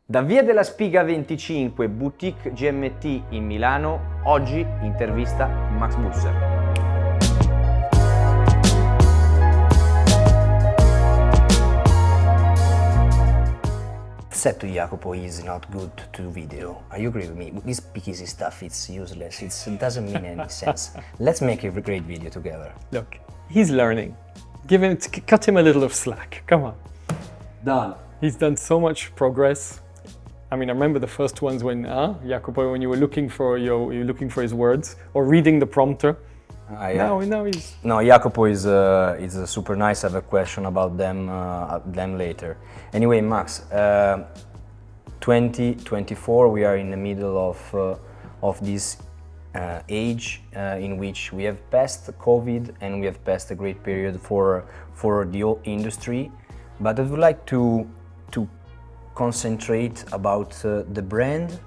Da Via della Spiga 25, boutique GMT in Milano, oggi intervista con Max Büsser. Said to Jacopo is not good to do video. Are you agree with me? This Pikisi stuff, it's useless. It doesn't mean any sense. Let's make a great video together. Look, he's learning. Cut him a little of slack. Come on. Done. He's done so much progress. I mean, I remember the first ones when Jacopo, when you were looking for his words or reading the prompter. Yeah. Now he's. No, Jacopo is super nice. I have a question about them later. Anyway, Max, 2024, we are in the middle of this age in which we have passed COVID and we have passed a great period for the whole industry. But I would like to concentrate about the brand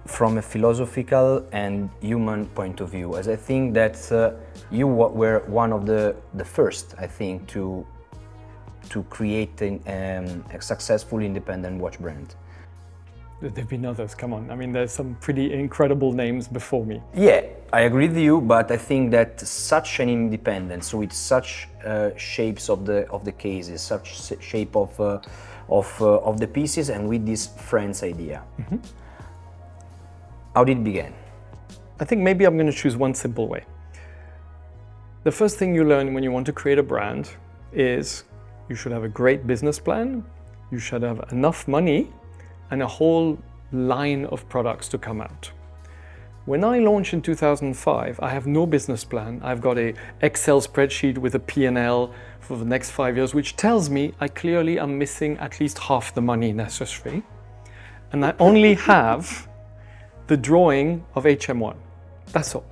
from a philosophical and human point of view, as I think that you were one of the first, I think, to create a successful independent watch brand. There've been others, come on. I mean, there's some pretty incredible names before me. Yeah, I agree with you, but I think that such an independent, so with such shapes of the cases, such shape of the pieces, and with this friend's idea. Mm-hmm. How did it begin? I think maybe I'm going to choose one simple way. The first thing you learn when you want to create a brand is you should have a great business plan, you should have enough money, and a whole line of products to come out. When I launched in 2005, I have no business plan. I've got an Excel spreadsheet with a P&L for the next 5 years, which tells me I clearly am missing at least half the money necessary. And I only have the drawing of HM1. That's all.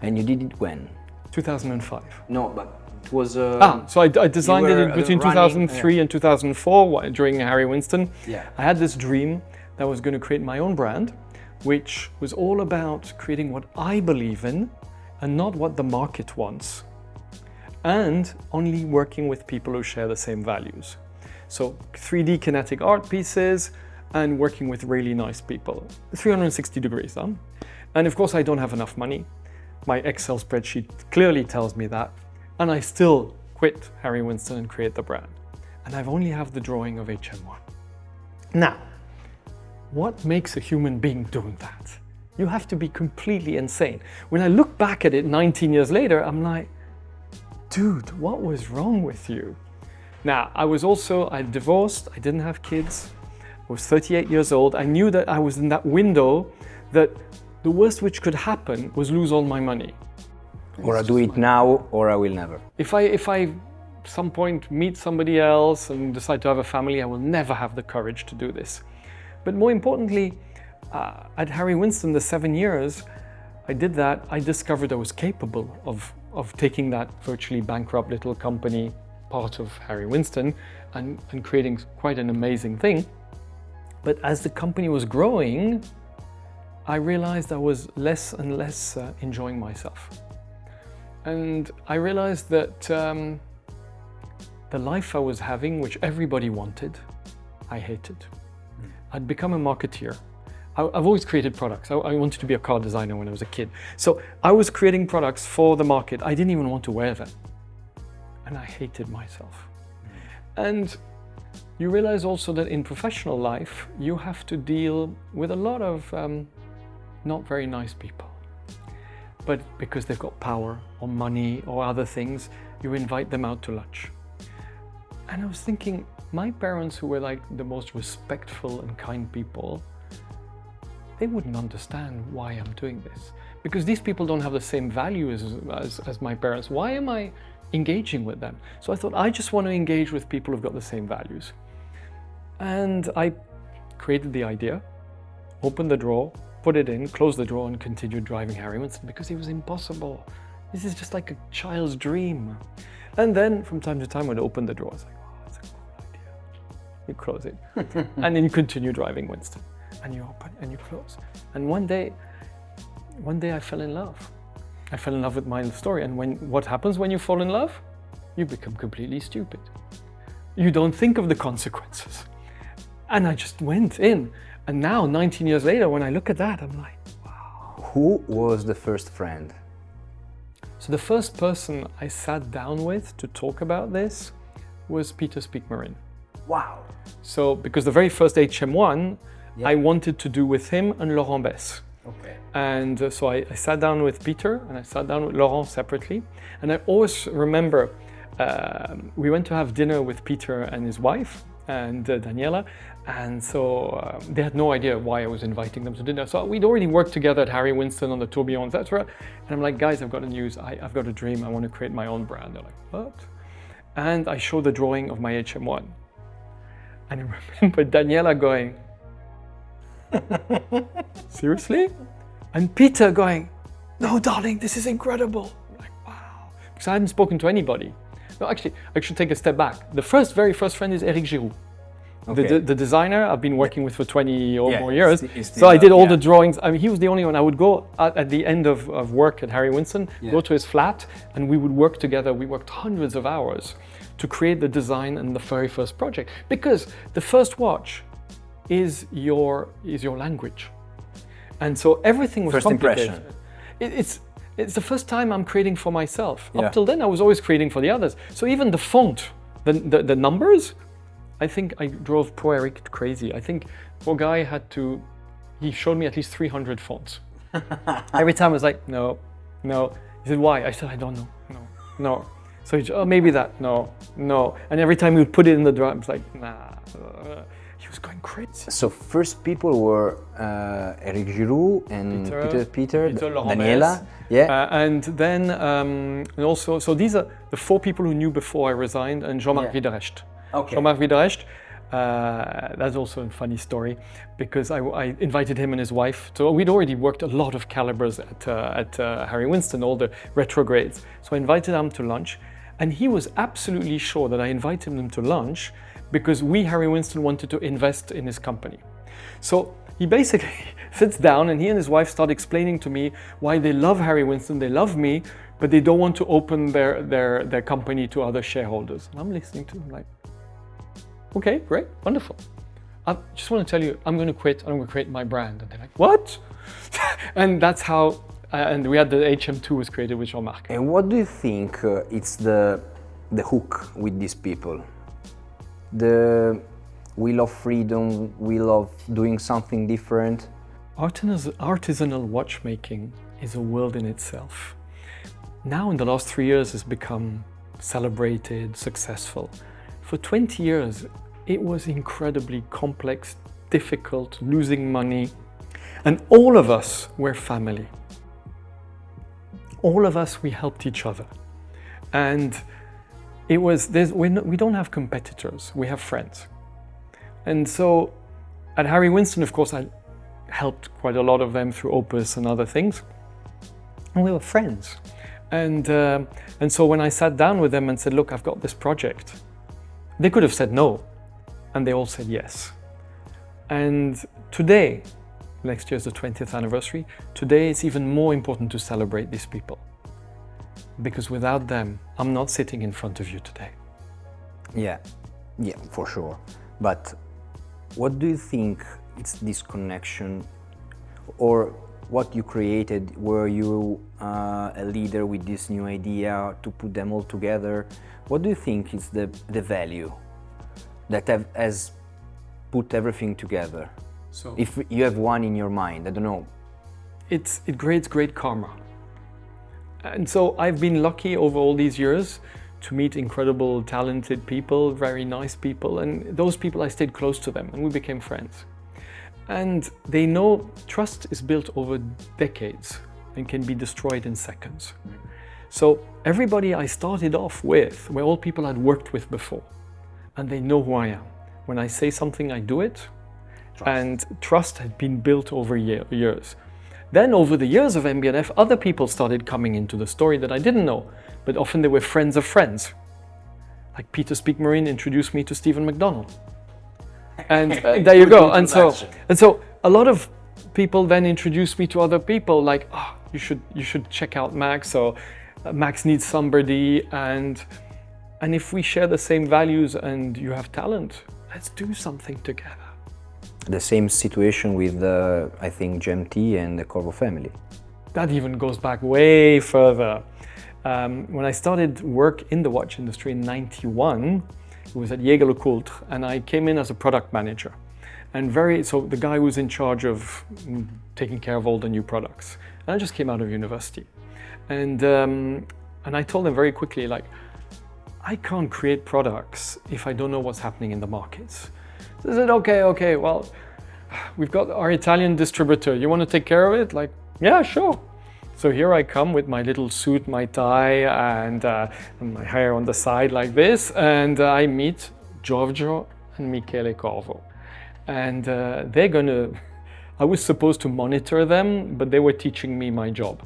And you did it when? 2005. No, but it was... So I designed it between 2003 and 2004 during Harry Winston. Yeah. I had this dream that I was going to create my own brand, which was all about creating what I believe in and not what the market wants, and only working with people who share the same values. So 3D kinetic art pieces and working with really nice people, 360 degrees. And of course I don't have enough money. My Excel spreadsheet clearly tells me that, and I still quit Harry Winston and create the brand. And I've only have the drawing of HM1. Now, what makes a human being doing that? You have to be completely insane. When I look back at it 19 years later, I'm like, dude, what was wrong with you? Now, I divorced, I didn't have kids, I was 38 years old. I knew that I was in that window that the worst which could happen was lose all my money. Or I do it now, or I will never. If I some point meet somebody else and decide to have a family, I will never have the courage to do this. But more importantly, at Harry Winston, the 7 years I did that, I discovered I was capable of taking that virtually bankrupt little company, part of Harry Winston, and creating quite an amazing thing. But as the company was growing, I realized I was less and less enjoying myself. And I realized that the life I was having, which everybody wanted, I hated. I'd become a marketeer. I've always created products. I wanted to be a car designer when I was a kid. So I was creating products for the market. I didn't even want to wear them. And I hated myself. And you realize also that in professional life, you have to deal with a lot of not very nice people. But because they've got power or money or other things, you invite them out to lunch. And I was thinking, my parents, who were like the most respectful and kind people, they wouldn't understand why I'm doing this. Because these people don't have the same values as my parents. Why am I engaging with them? So I thought, I just want to engage with people who've got the same values. And I created the idea, opened the drawer, put it in, closed the drawer, and continued driving Harry Winston because it was impossible. This is just like a child's dream. And then from time to time, when I opened the drawer, I was like, oh, that's a cool idea. You close it. And then you continue driving Winston. And you open and you close. And one day I fell in love. I fell in love with my story. And what happens when you fall in love? You become completely stupid. You don't think of the consequences. And I just went in. And now, 19 years later, when I look at that, I'm like, Who was the first friend? so the first person I sat down with to talk about this was Peter Speakmarin. Wow. So, because the very first HM1, I wanted to do with him and Laurent Bess. Okay. And so I sat down with Peter and I sat down with Laurent separately. And I always remember we went to have dinner with Peter and his wife and Daniela. And so they had no idea why I was inviting them to dinner. So we'd already worked together at Harry Winston on the Tourbillon, etc. And I'm like, guys, I've got a news. I've got a dream. I want to create my own brand. They're like, what? And I showed the drawing of my HM1. And I remember Daniela going, seriously? And Peter going, no, darling, this is incredible. I'm like, wow. Because I hadn't spoken to anybody. No, actually, I should take a step back. The very first friend is Eric Giroux. Okay. The designer I've been working with for 20 or more years. It's So I did all the drawings. I mean, he was the only one. I would go at the end of work at Harry Winston, go to his flat, and we would work together. We worked hundreds of hours to create the design and the very first project. Because the first watch is your language. And so everything was First complicated. impression. It's the first time I'm creating for myself. Yeah. Up till then, I was always creating for the others. So even the font, the numbers, I think I drove poor Eric crazy. I think poor guy he showed me at least 300 fonts. Every time I was like, no. He said, why? I said, I don't know, no. So he said, oh, maybe that, no. And every time he would put it in the drawer, I was like, nah. He was going crazy. So first people were Eric Giroux and Peter Laurent Daniela. Bess. Yeah. And then, and also, so these are the 4 people who knew before I resigned, and Jean-Marc Wiederrecht. Okay. Jean-Marc Wiederrecht, that's also a funny story, because I invited him and his wife. So we'd already worked a lot of calibers at Harry Winston, all the retrogrades. So I invited him to lunch, and he was absolutely sure that I invited him to lunch because Harry Winston wanted to invest in his company. So he basically sits down and he and his wife start explaining to me why they love Harry Winston, they love me, but they don't want to open their company to other shareholders. And I'm listening to them like, okay, great, wonderful. I just want to tell you, I'm going to quit, I'm going to create my brand. And they're like, what? And that's how, and we had the HM2 was created with Jean-Marc. And what do you think it's the hook with these people? We love freedom, we love doing something different. Artisanal watchmaking is a world in itself. Now in the last 3 years it's become celebrated, successful. For 20 years it was incredibly complex, difficult, losing money. And all of us were family. All of us, we helped each other. And it was, we don't have competitors, we have friends. And so at Harry Winston, of course, I helped quite a lot of them through Opus and other things. And we were friends. And so when I sat down with them and said, look, I've got this project, they could have said no. And they all said yes. And today, next year's the 20th anniversary, today it's even more important to celebrate these people. Because without them, I'm not sitting in front of you today. Yeah, for sure. But what do you think it's this connection, or what you created? Were you a leader with this new idea to put them all together? What do you think is the value that has put everything together? So if you have one in your mind, I don't know. It creates great karma. And so I've been lucky over all these years to meet incredible, talented people, very nice people, and those people, I stayed close to them and we became friends. And they know trust is built over decades and can be destroyed in seconds. So everybody I started off with were all people I'd worked with before, and they know who I am. When I say something, I do it. And trust had been built over years. Then over the years of MB&F, other people started coming into the story that I didn't know, but often they were friends of friends. Like Peter Speakmarin introduced me to Stephen McDonald. And there you go. And so a lot of people then introduced me to other people like, oh, you should check out Max, or Max needs somebody, and if we share the same values and you have talent, let's do something together. The same situation with, I think, GMT and the Corvo family. That even goes back way further. When I started work in the watch industry in '91, it was at Oltre, and I came in as a product manager. And so the guy was in charge of taking care of all the new products. And I just came out of university. And I told them very quickly, like, I can't create products if I don't know what's happening in the markets. So I said, okay, well, we've got our Italian distributor. You want to take care of it? Like, yeah, sure. So here I come with my little suit, my tie, and my hair on the side like this, and I meet Giorgio and Michele Corvo. And I was supposed to monitor them, but they were teaching me my job.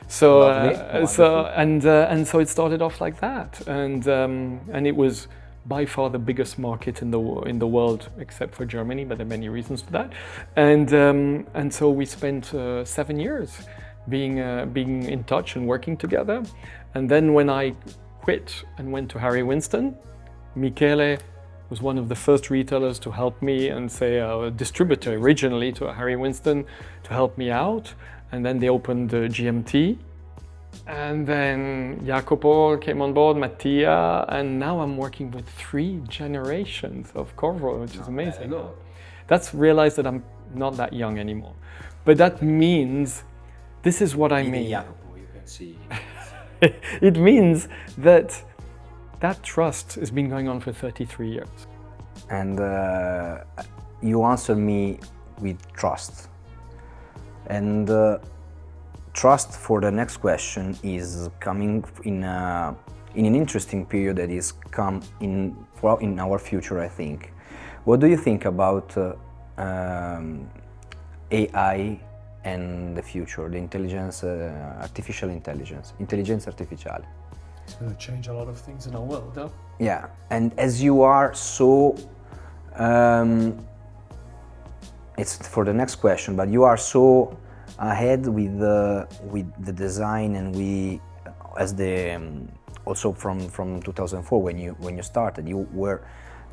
So, and so it started off like that, and it was by far the biggest market in the world, except for Germany, but there are many reasons for that. And so we spent 7 years being in touch and working together. And then when I quit and went to Harry Winston, Michele was one of the first retailers to help me and say a distributor originally to Harry Winston to help me out. And then they opened GMT. And then Jacopo came on board, Mattia, and now I'm working with 3 generations of Corvo, which is amazing. That's realized that I'm not that young anymore. But that means, this is what I mean. Jacopo, you can see. It means that trust has been going on for 33 years. And you answered me with trust. And trust for the next question is coming in an interesting period that is come in our future, I think. What do you think about AI and the future, the artificial intelligence, intelligenza artificiale? It's going to change a lot of things in our world, huh? Yeah, and as you are so, it's for the next question, but you are so ahead with the design, and also from 2004 when you started,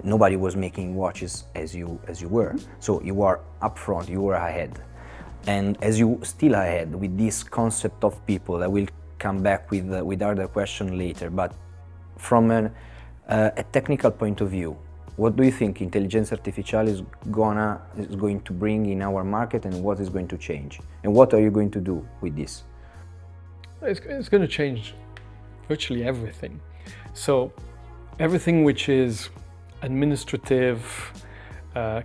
nobody was making watches as you were. So you are up front, you were ahead, and as you still ahead with this concept of people. I will come back with other question later, but from a technical point of view, what do you think intelligence artificiale is going to bring in our market, and what is going to change, and what are you going to do with this? It's going to change virtually everything. So everything which is administrative,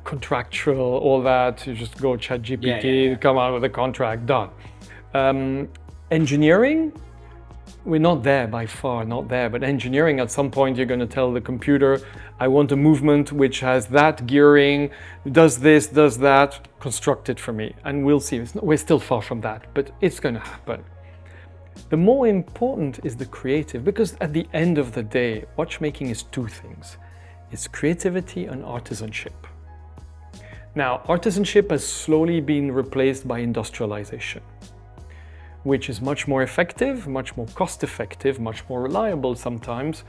contractual, all that, you just go ChatGPT, come out with a contract, done. Engineering, we're not there, by far not there, but engineering, at some point you're going to tell the computer, I want a movement which has that gearing, does this, does that, construct it for me, and we'll see. We're still far from that, but it's going to happen. The more important is the creative, because at the end of the day, watchmaking is 2 things. It's creativity and artisanship. Now, artisanship has slowly been replaced by industrialization, which is much more effective, much more cost effective, much more reliable sometimes.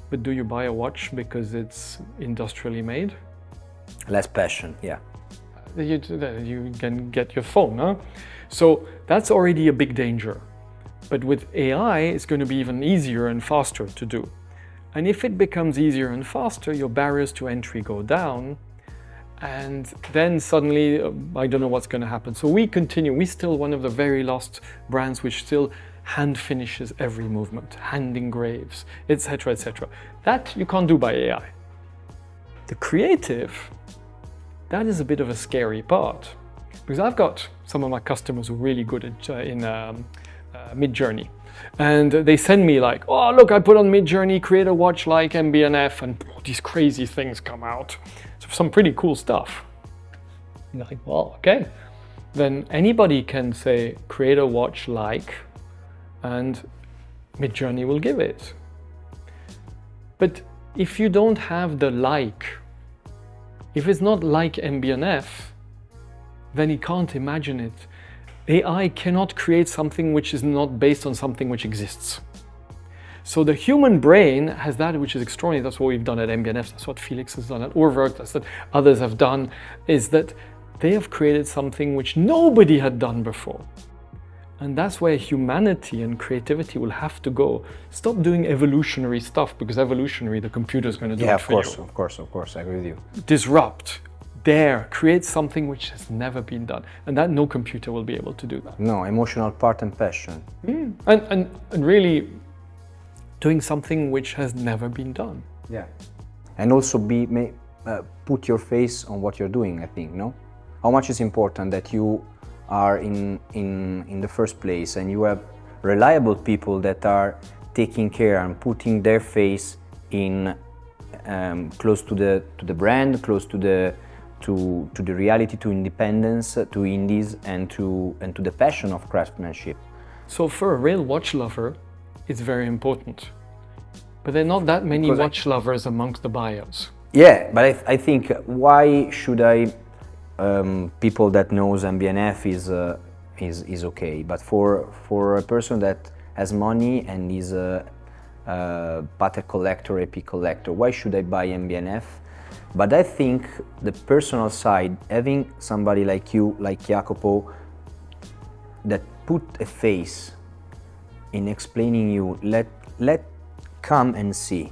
But do you buy a watch because it's industrially made? Less passion, yeah. You can get your phone, huh? So that's already a big danger. But with AI, it's going to be even easier and faster to do. And if it becomes easier and faster, your barriers to entry go down. And then suddenly, I don't know what's going to happen. So we continue. We're still one of the very last brands which still hand finishes every movement, hand engraves, etc., etc. That you can't do by AI. The creative, that is a bit of a scary part. Because I've got some of my customers who are really good in Midjourney. And they send me like, oh, look, I put on Midjourney, create a watch like MB&F, and these crazy things come out. So some pretty cool stuff. And you're like, well, okay. Then anybody can say, create a watch like, and Midjourney will give it. But if you don't have the like, if it's not like MB&F, then you can't imagine it. AI cannot create something which is not based on something which exists. So the human brain has that which is extraordinary. That's what we've done at MB&F. That's what Felix has done at Urwerk. That's what others have done, is that they have created something which nobody had done before. And that's where humanity and creativity will have to go. Stop doing evolutionary stuff, because evolutionary, the computer's going to do it for you. Of course, I agree with you. Disrupt. Dare. Create something which has never been done. And that no computer will be able to do that. No, emotional part and passion. And really doing something which has never been done. Yeah. And also put your face on what you're doing, I think, no? How much is important that you are in the first place and you have reliable people that are taking care and putting their face in close to the brand, close to the reality, to independence, to indies, and to the passion of craftsmanship. So for a real watch lover, it's very important. But there are not that many watch lovers amongst the buyers. Yeah, but I think, why should people that knows MB&F is okay, but for a person that has money and is a Patek collector, EP collector, why should I buy MB&F? But I think the personal side, having somebody like you, like Jacopo, that put a face in explaining you, let come and see.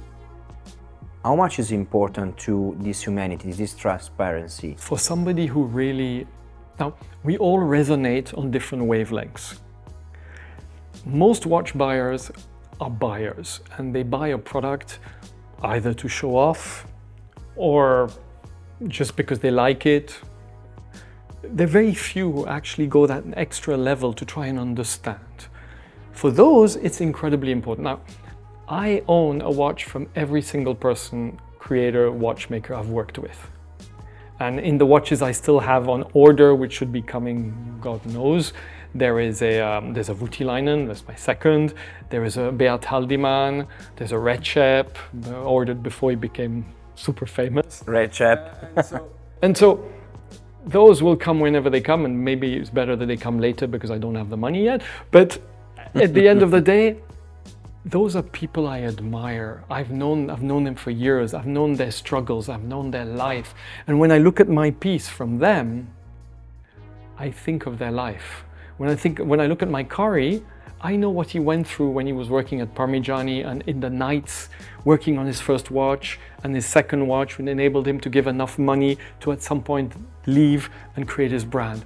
How much is important to this humanity, this transparency? For somebody who really... Now, we all resonate on different wavelengths. Most watch buyers are buyers, and they buy a product either to show off or just because they like it. There are very few who actually go that extra level to try and understand. For those, it's incredibly important. Now, I own a watch from every single person, creator, watchmaker I've worked with. And in the watches I still have on order, which should be coming, God knows, there's a Voutilainen, that's my second. There is a Beat Haldiman. There's a Recep, ordered before he became super famous. Recep. And so those will come whenever they come, and maybe it's better that they come later because I don't have the money yet. But at the end of the day, those are people I admire. I've known them for years. I've known their struggles. I've known their life. And when I look at my piece from them, I think of their life. When I look at my Kari, I know what he went through when he was working at Parmigiani and in the nights working on his first watch and his second watch, which enabled him to give enough money to at some point leave and create his brand.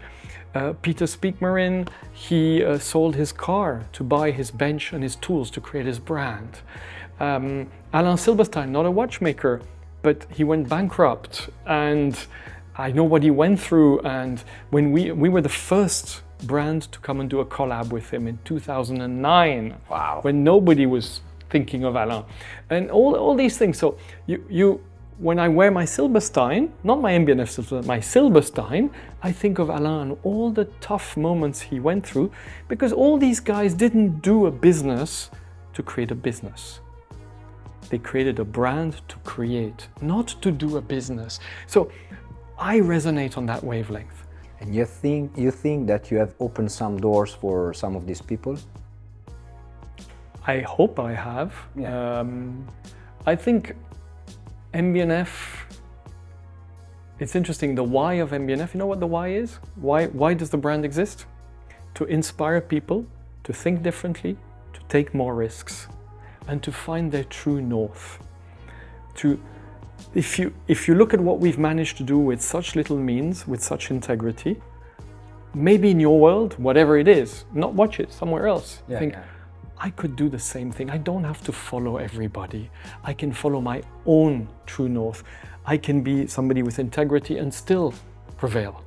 Peter Speakmarin, he sold his car to buy his bench and his tools to create his brand. Alain Silberstein, not a watchmaker, but he went bankrupt, and I know what he went through. And when we were the first brand to come and do a collab with him in 2009, wow, when nobody was thinking of Alain, and all these things. So when I wear my Silberstein, not my MB&F Silberstein, my Silberstein, I think of Alain and all the tough moments he went through, because all these guys didn't do a business to create a business. They created a brand to create, not to do a business. So I resonate on that wavelength. And you think that you have opened some doors for some of these people? I hope I have. Yeah. I think MB&F, it's interesting, the why of MB&F, you know what the why is? Why does the brand exist? To inspire people to think differently, to take more risks, and to find their true north. If you look at what we've managed to do with such little means, with such integrity, maybe in your world, whatever it is, not watches, somewhere else, I could do the same thing. I don't have to follow everybody. I can follow my own true north. I can be somebody with integrity and still prevail.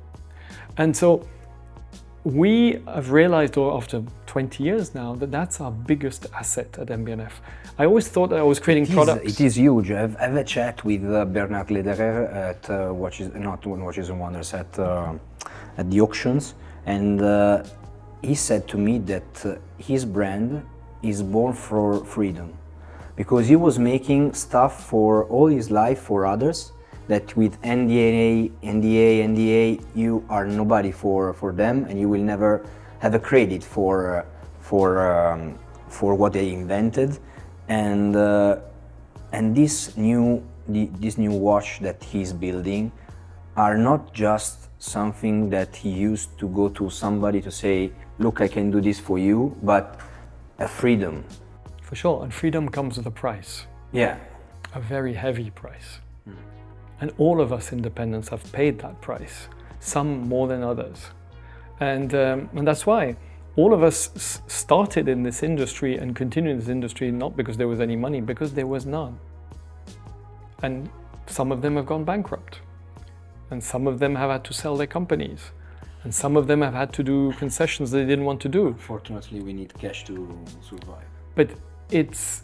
And so we have realized after 20 years now that that's our biggest asset at MB&F. I always thought that I was creating products. It is huge. I've had a chat with Bernard Lederer at Watches and Wonders at the auctions, and he said to me that his brand is born for freedom, because he was making stuff for all his life for others, that with NDA, you are nobody for them, and you will never have a credit for what they invented. and this new watch that he's building are not just something that he used to go to somebody to say, look, I can do this for you, but a freedom. For sure, and freedom comes with a price. Yeah. A very heavy price. And all of us independents have paid that price, some more than others. And that's why all of us started in this industry and continue in this industry not because there was any money, because there was none. And some of them have gone bankrupt. And some of them have had to sell their companies. And some of them have had to do concessions they didn't want to do. Fortunately, we need cash to survive. But it's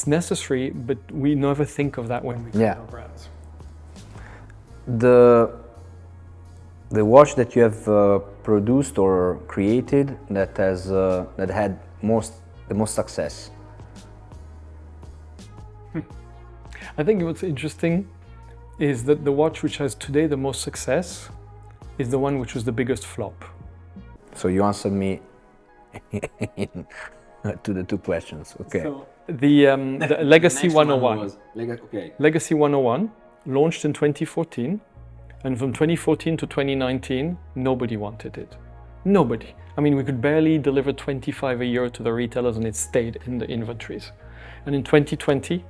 necessary, but we never think of that when we create our brands. The watch that you have produced or created that has that had the most success. I think what's interesting is that the watch which has today the most success is the one which was the biggest flop. So you answered me to the two questions. Okay. So the Legacy 101. Okay. Legacy 101 launched in 2014, and from 2014 to 2019, nobody wanted it. Nobody. I mean, we could barely deliver 25 a year to the retailers, and it stayed in the inventories. And in 2020,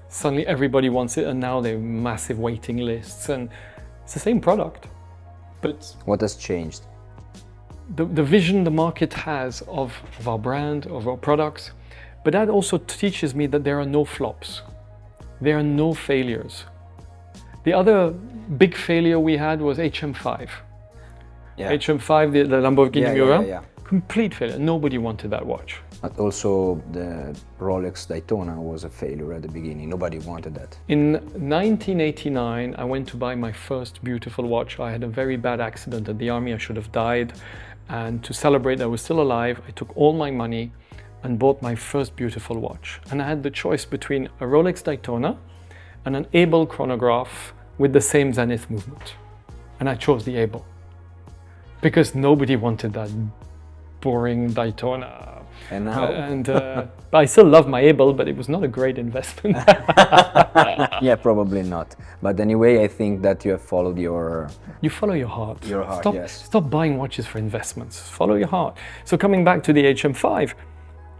suddenly everybody wants it, and now there are massive waiting lists, and it's the same product. But what has changed? The vision the market has of our brand, of our products, but that also teaches me that there are no flops. There are no failures. The other big failure we had was HM5. Yeah. HM5, the Lamborghini Miura, yeah. Complete failure. Nobody wanted that watch. But also the Rolex Daytona was a failure at the beginning. Nobody wanted that. In 1989, I went to buy my first beautiful watch. I had a very bad accident at the army. I should have died. And to celebrate that I was still alive, I took all my money and bought my first beautiful watch. And I had the choice between a Rolex Daytona and an Able chronograph with the same zenith movement. And I chose the Able because nobody wanted that boring Daytona. And now? But I still love my Able, but it was not a great investment. Yeah, probably not. But anyway, I think that you have followed your... You follow your heart. Your heart, stop, yes. Stop buying watches for investments. Follow your heart. So coming back to the HM5,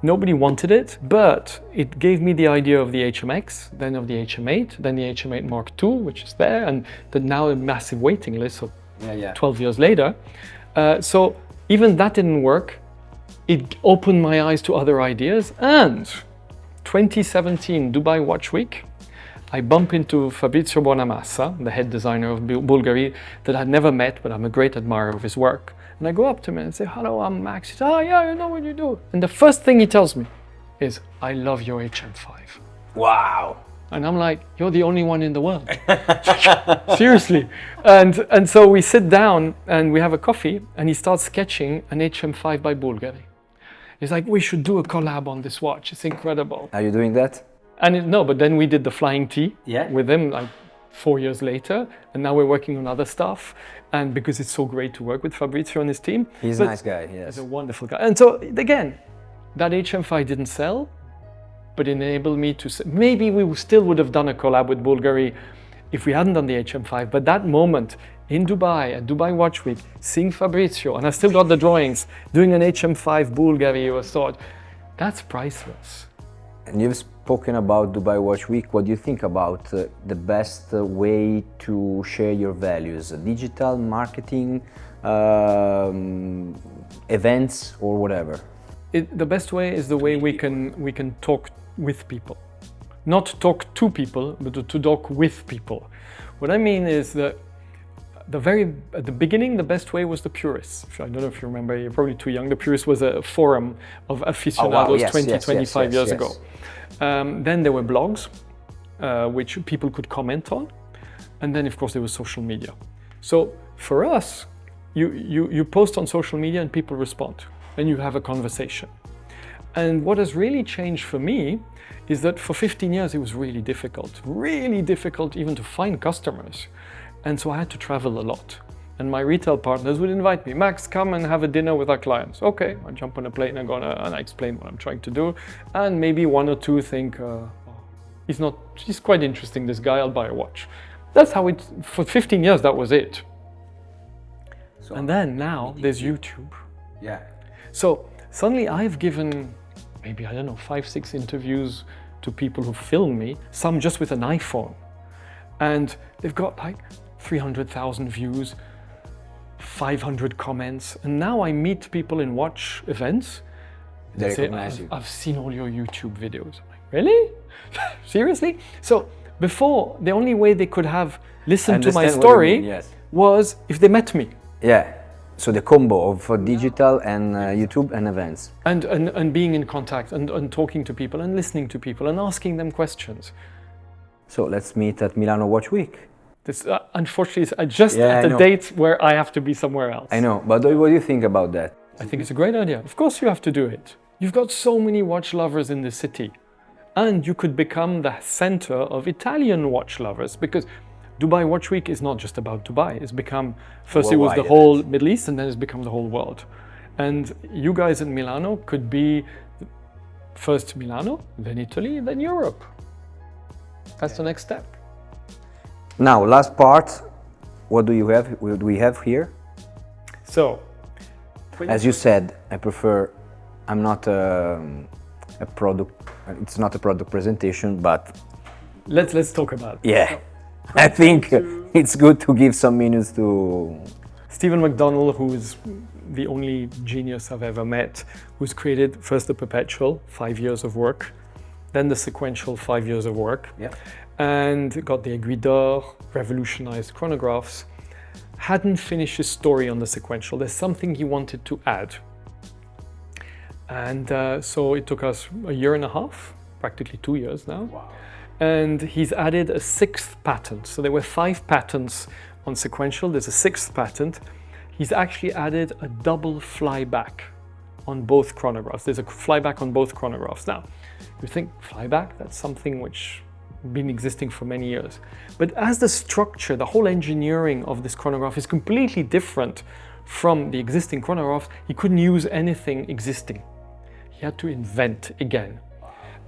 nobody wanted it, but it gave me the idea of the HMX, then of the HM8, then the HM8 Mark II, which is there, and now a massive waiting list, so 12 years later. So even that didn't work. It opened my eyes to other ideas, and 2017 Dubai Watch Week, I bump into Fabrizio Bonamassa, the head designer of Bulgari, that I'd never met, but I'm a great admirer of his work. And I go up to him and say, hello, I'm Max. He says, oh yeah, I know what you do. And the first thing he tells me is, I love your HM5. Wow. And I'm like, you're the only one in the world. Seriously. And so we sit down and we have a coffee, and he starts sketching an HM5 by Bulgari. He's like, we should do a collab on this watch. It's incredible. Are you doing that? And no, but then we did the Flying T with him like 4 years later, and now we're working on other stuff. And because it's so great to work with Fabrizio and his team. He's a nice guy, yes. He's a wonderful guy. And so again, that HM5 didn't sell, but enabled me to say, maybe we still would have done a collab with Bulgari if we hadn't done the HM5. But that moment in Dubai, at Dubai Watch Week, seeing Fabrizio, and I still got the drawings, doing an HM5 Bulgari, I thought, that's priceless. And you've spoken about Dubai Watch Week. What do you think about the best way to share your values? Digital, marketing, events, or whatever? The best way is the way we can talk with people. Not talk to people, but to talk with people. What I mean is that at the beginning, the best way was the Purists. I don't know if you remember, you're probably too young. The Purists was a forum of aficionados 25 years ago. Then there were blogs, which people could comment on. And then, of course, there was social media. So for us, you post on social media and people respond, and you have a conversation. And what has really changed for me is that for 15 years, it was really difficult even to find customers. And so I had to travel a lot. And my retail partners would invite me, Max, come and have a dinner with our clients. Okay, I jump on a plane and and I explain what I'm trying to do. And maybe one or two think, he's quite interesting, this guy, I'll buy a watch. That's how for 15 years, that was it. So, and then now there's YouTube. Yeah. So suddenly I've given maybe, I don't know, 5-6 interviews to people who film me, some just with an iPhone. And they've got like 300,000 views, 500 comments. And now I meet people in watch events. They say, recognize you. I've seen all your YouTube videos. I'm like, really? Seriously? So before, the only way they could have listened to my story was if they met me. Yeah. So the combo of digital and YouTube and events. And being in contact and talking to people and listening to people and asking them questions. So let's meet at Milano Watch Week. This, unfortunately, is just at the date where I have to be somewhere else. I know, but what do you think about that? I think it's a great idea. Of course you have to do it. You've got so many watch lovers in the city. And you could become the center of Italian watch lovers, because Dubai Watch Week is not just about Dubai. It's become, first it was the whole Middle East, and then it's become the whole world. And you guys in Milano could be first Milano, then Italy, then Europe. That's the next step. Now, last part, what do we have here? So, as you said, I'm not a product, it's not a product presentation, but let's talk about it. Yeah, I think it's good to give some minutes to Stephen McDonnell, who is the only genius I've ever met, who's created first the perpetual, 5 years of work, then the sequential, 5 years of work, and got the Aiguille d'Or, revolutionized chronographs, hadn't finished his story on the sequential. There's something he wanted to add. And so it took us a year and a half, practically 2 years now. Wow. And he's added a 6th patent. So there were 5 patents on sequential. There's a 6th patent. He's actually added a double flyback on both chronographs. There's a flyback on both chronographs. Now, you think flyback, that's something which been existing for many years. But as the structure, the whole engineering of this chronograph is completely different from the existing chronographs, he couldn't use anything existing. He had to invent again.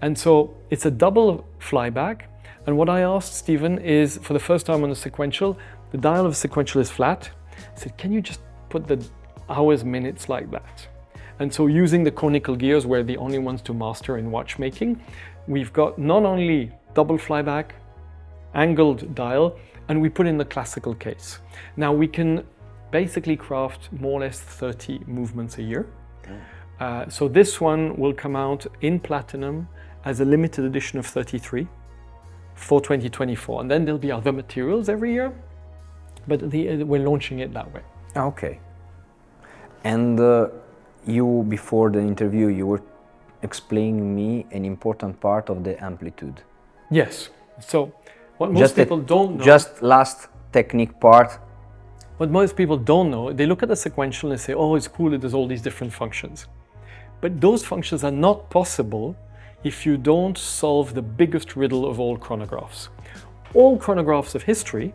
And so it's a double flyback. And what I asked Stephen is, for the first time on the sequential, the dial of sequential is flat. I said, can you just put the hours, minutes like that? And so using the conical gears, we're the only ones to master in watchmaking, we've got not only double flyback, angled dial, and we put in the classical case. Now we can basically craft more or less 30 movements a year. So this one will come out in platinum as a limited edition of 33 for 2024. And then there'll be other materials every year, but we're launching it that way. Okay. And you, before the interview, you were explaining me an important part of the amplitude. Yes. So what most people don't know... Just last technique part. What most people don't know, they look at the sequential and say, oh, it's cool, it does all these different functions. But those functions are not possible if you don't solve the biggest riddle of all chronographs. All chronographs of history,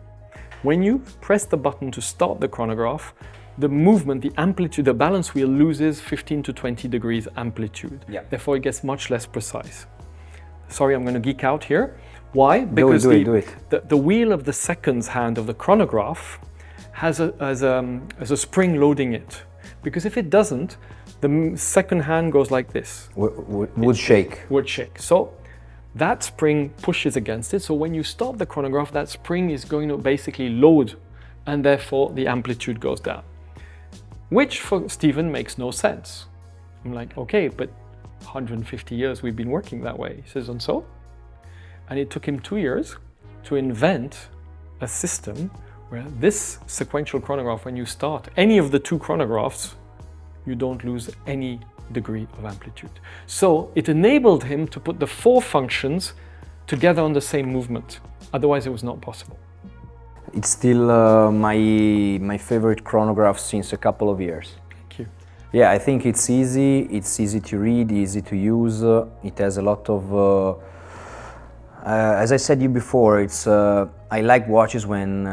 when you press the button to start the chronograph, the movement, the amplitude, the balance wheel loses 15 to 20 degrees amplitude. Yeah. Therefore, it gets much less precise. Sorry, I'm going to geek out here. Why? Because the wheel of the seconds hand of the chronograph has a spring loading it. Because if it doesn't, the second hand goes like this. Would shake. Would shake. So that spring pushes against it. So when you stop the chronograph, that spring is going to basically load, and therefore the amplitude goes down. Which for Stephen makes no sense. I'm like, okay, but 150 years we've been working that way. He says, and so? And it took him 2 years to invent a system where this sequential chronograph, when you start any of the 2 chronographs, you don't lose any degree of amplitude. So it enabled him to put the 4 functions together on the same movement. Otherwise, it was not possible. It's still my favorite chronograph since a couple of years. Thank you. Yeah, I think it's easy to read, easy to use. It has a lot of, as I said you before, I like watches when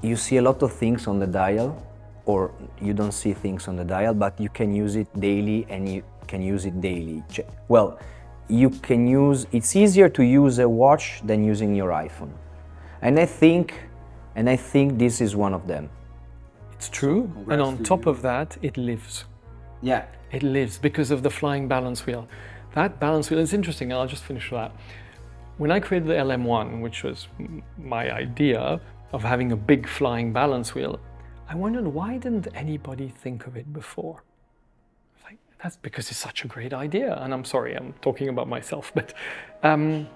you see a lot of things on the dial, or you don't see things on the dial, but you can use it daily and you can use it daily. Well, you can use, it's easier to use a watch than using your iPhone. And I think this is one of them. It's true, and on top of that, it lives. Yeah. It lives because of the flying balance wheel. That balance wheel is interesting, and I'll just finish with that. When I created the LM1, which was my idea of having a big flying balance wheel, I wondered, why didn't anybody think of it before? Like, that's because it's such a great idea. And I'm sorry, I'm talking about myself, but and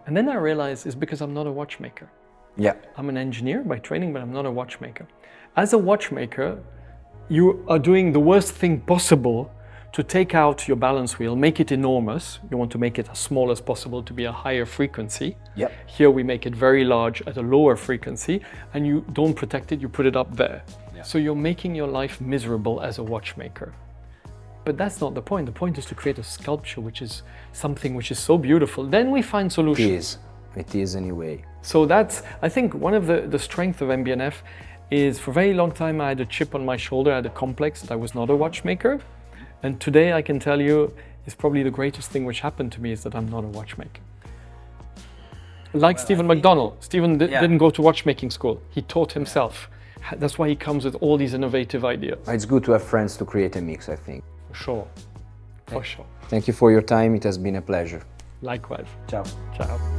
then I realized it's because I'm not a watchmaker. Yeah. I'm an engineer by training, but I'm not a watchmaker. As a watchmaker, you are doing the worst thing possible to take out your balance wheel, make it enormous. You want to make it as small as possible to be a higher frequency. Yep. Here we make it very large at a lower frequency, and you don't protect it, you put it up there. Yeah. So you're making your life miserable as a watchmaker. But that's not the point. The point is to create a sculpture, which is something which is so beautiful. Then we find solutions. It is anyway. So that's, I think, one of the strengths of MB&F is for a very long time I had a chip on my shoulder, I had a complex that I was not a watchmaker. And today I can tell you, it's probably the greatest thing which happened to me is that I'm not a watchmaker. Like Stephen McDonald. Stephen didn't go to watchmaking school. He taught himself. That's why he comes with all these innovative ideas. It's good to have friends to create a mix, I think. For sure. For sure. Thank you for your time. It has been a pleasure. Likewise. Ciao. Ciao.